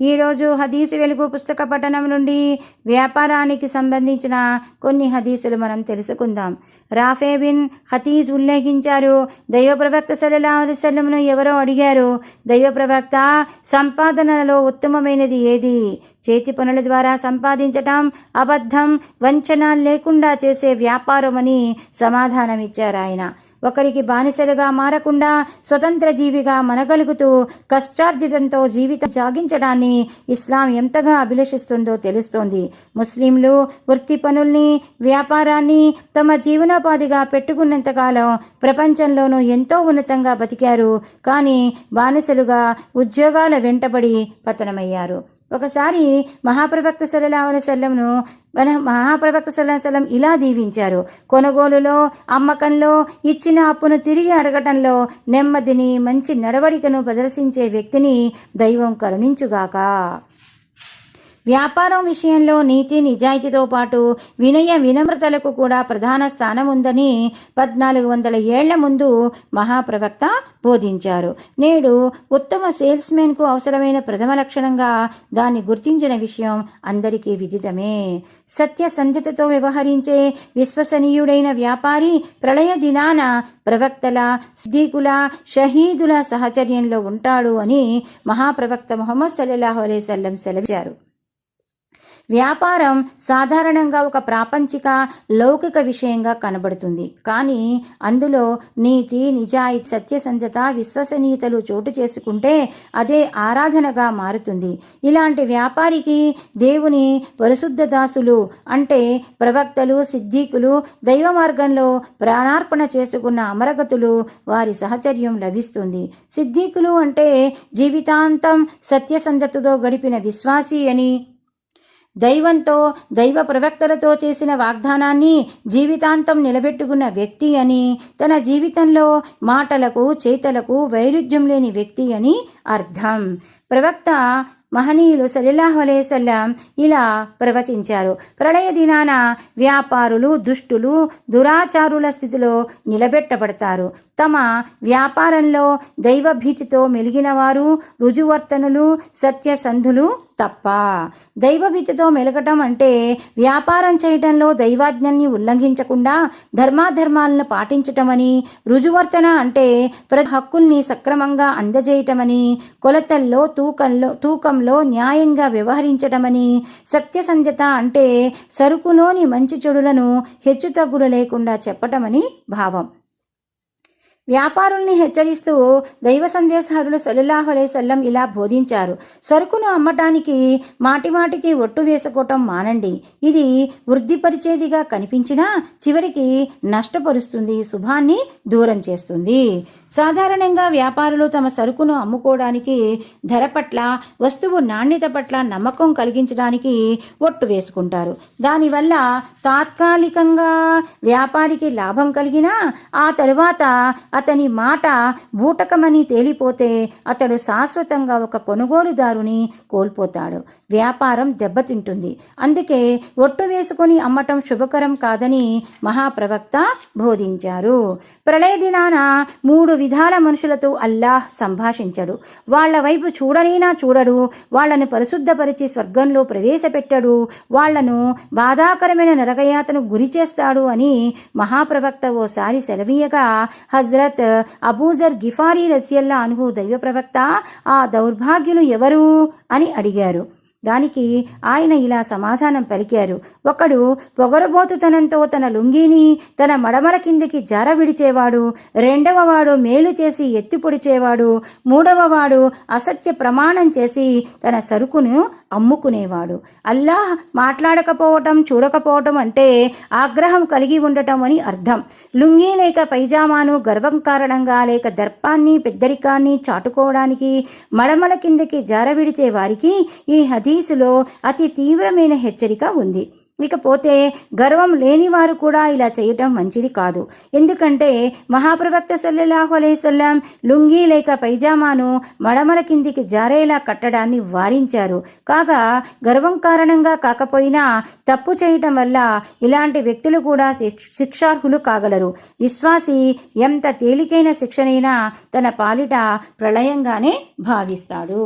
ఈరోజు హదీసు వెలుగు పుస్తక పఠనం నుండి వ్యాపారానికి సంబంధించిన కొన్ని హదీసులు మనం తెలుసుకుందాం. రాఫే బిన్ హతీజ్ ఉల్లేఖించారు, దైవ ప్రవక్త సల్లల్లాహు అలైహి వసల్లంను ఎవరో అడిగారు, దైవ ప్రవక్త, సంపాదనలో ఉత్తమమైనది ఏది? చేతి పనుల ద్వారా సంపాదించటం అబద్ధం, వంచన లేకుండా చేసే వ్యాపారం అని సమాధానమిచ్చారు ఆయన. ఒకరికి బానిసలుగా మారకుండా స్వతంత్ర జీవిగా మనగలుగుతూ కష్టార్జితంతో జీవితం సాగించడాన్ని ఇస్లాం ఎంతగా అభిలషిస్తుందో తెలుస్తోంది. ముస్లింలు వృత్తి పనుల్ని, వ్యాపారాన్ని తమ జీవనోపాధిగా పెట్టుకున్నంతకాలం ప్రపంచంలోనూ ఎంతో ఉన్నతంగా బతికారు. కానీ బానిసలుగా ఉద్యోగాల వెంటబడి పతనమయ్యారు. ఒకసారి మహాప్రవక్త సల్లల్లాహు అలైహి వసల్లం ఇలా దీవించారు, కొనుగోలులో, అమ్మకంలో, ఇచ్చిన అప్పును తిరిగి అడగటంలో నెమ్మదిని, మంచి నడవడికను ప్రదర్శించే వ్యక్తిని దైవం కరుణించుగాక. వ్యాపారం విషయంలో నీతి నిజాయితీతో పాటు వినయ వినమ్రతలకు కూడా ప్రధాన స్థానం ఉందని 1400 ఏళ్ల ముందు మహాప్రవక్త బోధించారు. నేడు ఉత్తమ సేల్స్మెన్కు అవసరమైన ప్రథమ లక్షణంగా దాన్ని గుర్తించిన విషయం అందరికీ విదితమే. సత్యసంధతతో వ్యవహరించే విశ్వసనీయుడైన వ్యాపారి ప్రళయ దినాన ప్రవక్తల, సిద్దీకుల, షహీదుల సహచర్యంలో ఉంటాడు అని మహాప్రవక్త ముహమ్మద్ సల్లల్లాహు అలైహి వసల్లం సెలవిచ్చారు. వ్యాపారం సాధారణంగా ఒక ప్రాపంచిక, లౌకిక విషయంగా కనబడుతుంది. కానీ అందులో నీతి, నిజాయితీ, సత్యసంధత, విశ్వసనీయతలు చోటు చేసుకుంటే అదే ఆరాధనగా మారుతుంది. ఇలాంటి వ్యాపారికి దేవుని పరిశుద్ధ దాసులు అంటే ప్రవక్తలు, సిద్దీకులు, దైవ మార్గంలో ప్రాణార్పణ చేసుకున్న అమరగతులు వారి సహచర్యం లభిస్తుంది. సిద్దీకులు అంటే జీవితాంతం సత్యసంధతతో గడిపిన విశ్వాసి అని, దైవంతో, దైవ ప్రవక్తలతో చేసిన వాగ్దానాన్ని జీవితాంతం నిలబెట్టుకున్న వ్యక్తి అని, తన జీవితంలో మాటలకు చేతలకు వైరుధ్యం లేని వ్యక్తి అని అర్థం. ప్రవక్త మహనీయులు సల్లల్లాహు అలైహి వసల్లం ఇలా ప్రవచించారు, ప్రళయ దినాన వ్యాపారులు దుష్టులు, దురాచారుల స్థితిలో నిలబెట్టబడతారు. తమ వ్యాపారంలో దైవభీతితో మెలిగిన వారు, రుజువర్తనులు, సత్యసంధులు తప్ప. దైవభీతితో మెలగటం అంటే వ్యాపారం చేయటంలో దైవాజ్ఞల్ని ఉల్లంఘించకుండా ధర్మాధర్మాలను పాటించటమని, రుజువర్తన అంటే ప్రతి హక్కుల్ని సక్రమంగా అందజేయటమని, కొలతల్లో తూకంలో న్యాయంగా వ్యవహరించటమని, సత్యసంధత అంటే సరుకులోని మంచి చెడులను హెచ్చుతగ్గులు లేకుండా చెప్పటమని భావం. వ్యాపారుల్ని హెచ్చరిస్తూ దైవ సందేశహరులు సల్లల్లాహు అలైహి వసల్లం ఇలా బోధించారు, సరుకును అమ్మటానికి మాటిమాటికి ఒట్టు వేసుకోవటం మానండి. ఇది వృద్ధిపరిచేదిగా కనిపించినా చివరికి నష్టపరుస్తుంది, శుభాన్ని దూరం చేస్తుంది. సాధారణంగా వ్యాపారులు తమ సరుకును అమ్ముకోవడానికి ధర పట్ల, వస్తువు నాణ్యత పట్ల నమ్మకం కలిగించడానికి ఒట్టు వేసుకుంటారు. దానివల్ల తాత్కాలికంగా వ్యాపారికి లాభం కలిగినా ఆ తరువాత అతని మాట బూటకమని తేలిపోతే అతడు శాశ్వతంగా ఒక కొనుగోలుదారుని కోల్పోతాడు, వ్యాపారం దెబ్బతింటుంది. అందుకే ఒట్టు వేసుకొని అమ్మటం శుభకరం కాదని మహాప్రవక్త బోధించారు. ప్రళయ దినాన 3 విధాల మనుషులతో అల్లాహ్ సంభాషించడు. వాళ్ల వైపు చూడనైనా చూడడు, వాళ్లను పరిశుద్ధపరిచి స్వర్గంలో ప్రవేశపెట్టడు, వాళ్లను బాధాకరమైన నరకయాతను గురి చేస్తాడు అని మహాప్రవక్త ఓసారి సెలవీయగా హజ్రత్ అబూజర్ గిఫారీ రజియల్లాహు అన్హు దైవ ప్రవక్త, ఆ దౌర్భాగ్యులు ఎవరు అని అడిగారు. దానికి ఆయన ఇలా సమాధానం పలికారు, ఒకడు పొగరబోతుతనంతో తన లుంగీని తన మడమల కిందికి జార విడిచేవాడు, 2వ వాడు మేలు చేసి ఎత్తి పొడిచేవాడు, 3వ వాడు అసత్య ప్రమాణం చేసి తన సరుకును అమ్ముకునేవాడు. అల్లాహ్ మాట్లాడకపోవటం, చూడకపోవటం అంటే ఆగ్రహం కలిగి ఉండటం అని అర్థం. లుంగీ లేక పైజామాను గర్వం కారణంగా లేక దర్పాన్ని, పెద్దరికాన్ని చాటుకోవడానికి మడమల కిందకి జార విడిచే వారికి ఈ హదీసులో అతి తీవ్రమైన హెచ్చరిక ఉంది. ఇకపోతే గర్వం లేనివారు కూడా ఇలా చేయటం మంచిది కాదు. ఎందుకంటే మహాప్రవక్త సల్లల్లాహు అలైహి వసల్లం లుంగీ లేక పైజామాను మడమల కిందికి జారేలా కట్టడాన్ని వారించారు. కాగా గర్వం కారణంగా కాకపోయినా తప్పు చేయటం వల్ల ఇలాంటి వ్యక్తులు కూడా శిక్షార్హులు కాగలరు. విశ్వాసి ఎంత తేలికైన శిక్షనైనా తన పాలిట ప్రళయంగానే భావిస్తాడు.